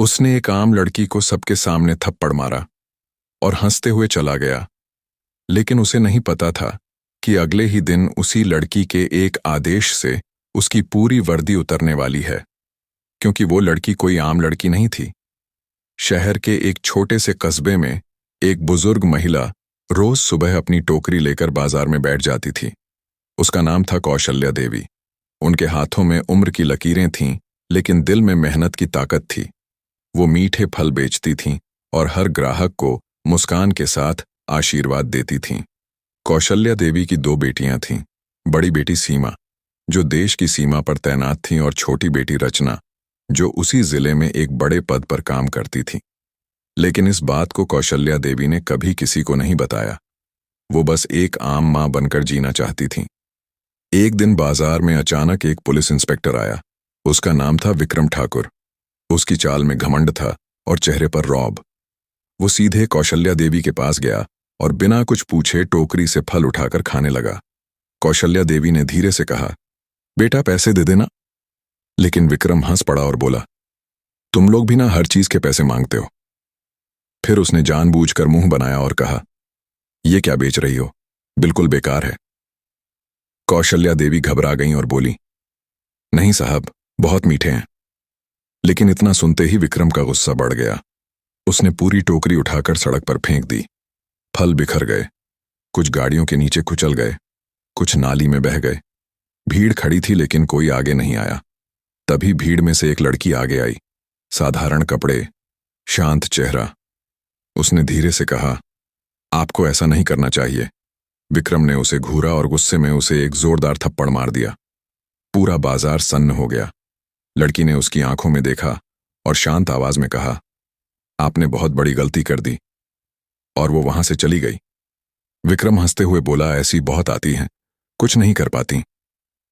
उसने एक आम लड़की को सबके सामने थप्पड़ मारा और हंसते हुए चला गया। लेकिन उसे नहीं पता था कि अगले ही दिन उसी लड़की के एक आदेश से उसकी पूरी वर्दी उतरने वाली है, क्योंकि वो लड़की कोई आम लड़की नहीं थी। शहर के एक छोटे से कस्बे में एक बुजुर्ग महिला रोज सुबह अपनी टोकरी लेकर बाजार में बैठ जाती थी। उसका नाम था कौशल्या देवी। उनके हाथों में उम्र की लकीरें थीं, लेकिन दिल में मेहनत की ताकत थी। वो मीठे फल बेचती थीं और हर ग्राहक को मुस्कान के साथ आशीर्वाद देती थीं। कौशल्या देवी की 2 बेटियां थीं। बड़ी बेटी सीमा, जो देश की सीमा पर तैनात थी, और छोटी बेटी रचना, जो उसी जिले में एक बड़े पद पर काम करती थी। लेकिन इस बात को कौशल्या देवी ने कभी किसी को नहीं बताया। वो बस एक आम मां बनकर जीना चाहती थीं। एक दिन बाजार में अचानक एक पुलिस इंस्पेक्टर आया। उसका नाम था विक्रम ठाकुर। उसकी चाल में घमंड था और चेहरे पर रौब। वो सीधे कौशल्या देवी के पास गया और बिना कुछ पूछे टोकरी से फल उठाकर खाने लगा। कौशल्या देवी ने धीरे से कहा, बेटा पैसे दे देना। लेकिन विक्रम हंस पड़ा और बोला, तुम लोग भी ना हर चीज के पैसे मांगते हो। फिर उसने जानबूझकर मुंह बनाया और कहा, ये क्या बेच रही हो, बिल्कुल बेकार है। कौशल्या देवी घबरा गईं और बोली, नहीं साहब, बहुत मीठे हैं। लेकिन इतना सुनते ही विक्रम का गुस्सा बढ़ गया। उसने पूरी टोकरी उठाकर सड़क पर फेंक दी। फल बिखर गए, कुछ गाड़ियों के नीचे कुचल गए, कुछ नाली में बह गए। भीड़ खड़ी थी लेकिन कोई आगे नहीं आया। तभी भीड़ में से एक लड़की आगे आई, साधारण कपड़े, शांत चेहरा। उसने धीरे से कहा, आपको ऐसा नहीं करना चाहिए। विक्रम ने उसे घूरा और गुस्से में उसे एक जोरदार थप्पड़ मार दिया। पूरा बाजार सन्न हो गया। लड़की ने उसकी आंखों में देखा और शांत आवाज में कहा, आपने बहुत बड़ी गलती कर दी, और वो वहां से चली गई। विक्रम हंसते हुए बोला, ऐसी बहुत आती हैं, कुछ नहीं कर पाती।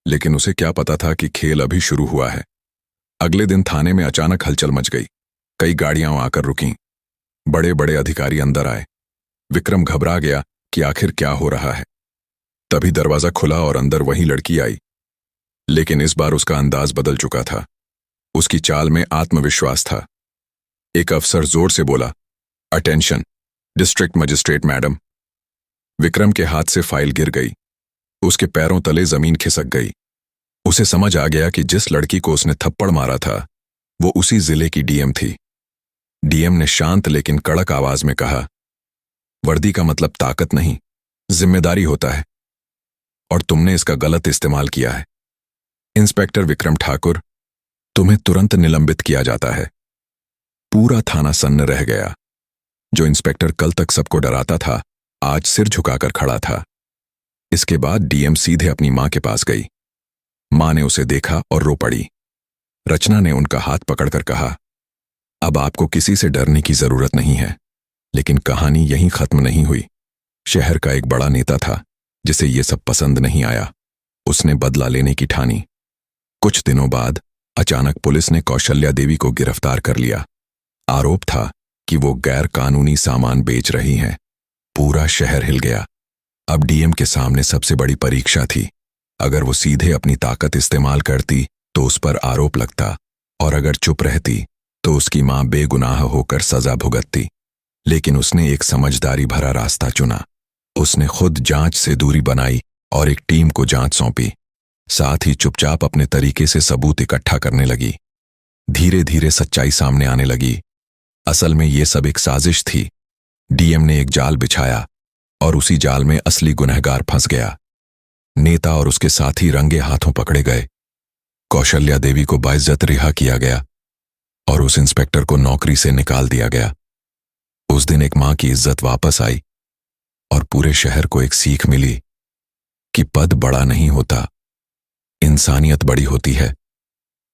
लेकिन उसे क्या पता था कि खेल अभी शुरू हुआ है। अगले दिन थाने में अचानक हलचल मच गई। कई गाड़ियां आकर रुकीं। बड़े बड़े अधिकारी अंदर आए। विक्रम घबरा गया कि आखिर क्या हो रहा है। तभी दरवाजा खुला और अंदर वही लड़की आई। लेकिन इस बार उसका अंदाज बदल चुका था। उसकी चाल में आत्मविश्वास था। एक अफसर जोर से बोला, attention, district magistrate madam. Vikram के हाथ से फाइल गिर गई। उसके पैरों तले जमीन खिसक गई। उसे समझ आ गया कि जिस लड़की को उसने थप्पड़ मारा था वो उसी जिले की डीएम थी। डीएम ने शांत लेकिन कड़क आवाज में कहा, वर्दी का मतलब ताकत नहीं, जिम्मेदारी होता है, और तुमने इसका गलत इस्तेमाल किया है। इंस्पेक्टर विक्रम ठाकुर, तुम्हें तुरंत निलंबित किया जाता है। पूरा थाना सन्न रह गया। जो इंस्पेक्टर कल तक सबको डराता था, आज सिर झुकाकर खड़ा था। इसके बाद डीएम सीधे अपनी मां के पास गई। मां ने उसे देखा और रो पड़ी। रचना ने उनका हाथ पकड़कर कहा, अब आपको किसी से डरने की जरूरत नहीं है। लेकिन कहानी यहीं खत्म नहीं हुई। शहर का एक बड़ा नेता था जिसे ये सब पसंद नहीं आया। उसने बदला लेने की ठानी। कुछ दिनों बाद अचानक पुलिस ने कौशल्या देवी को गिरफ्तार कर लिया। आरोप था कि वो गैर कानूनी सामान बेच रही हैं। पूरा शहर हिल गया। अब डीएम के सामने सबसे बड़ी परीक्षा थी। अगर वो सीधे अपनी ताकत इस्तेमाल करती तो उस पर आरोप लगता, और अगर चुप रहती तो उसकी मां बेगुनाह होकर सजा भुगतती। लेकिन उसने एक समझदारी भरा रास्ता चुना। उसने खुद जांच से दूरी बनाई और एक टीम को जांच सौंपी। साथ ही चुपचाप अपने तरीके से सबूत इकट्ठा करने लगी। धीरे धीरे सच्चाई सामने आने लगी। असल में ये सब एक साजिश थी। डीएम ने एक जाल बिछाया और उसी जाल में असली गुनहगार फंस गया। नेता और उसके साथी रंगे हाथों पकड़े गए। कौशल्या देवी को बाइज्जत रिहा किया गया और उस इंस्पेक्टर को नौकरी से निकाल दिया गया। उस दिन एक मां की इज्जत वापस आई और पूरे शहर को एक सीख मिली कि पद बड़ा नहीं होता, इंसानियत बड़ी होती है।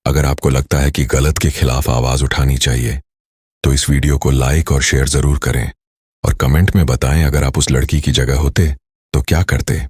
अगर आपको लगता है कि गलत के खिलाफ आवाज उठानी चाहिए तो इस वीडियो को लाइक और शेयर जरूर करें, और कमेंट में बताएं अगर आप उस लड़की की जगह होते तो क्या करते।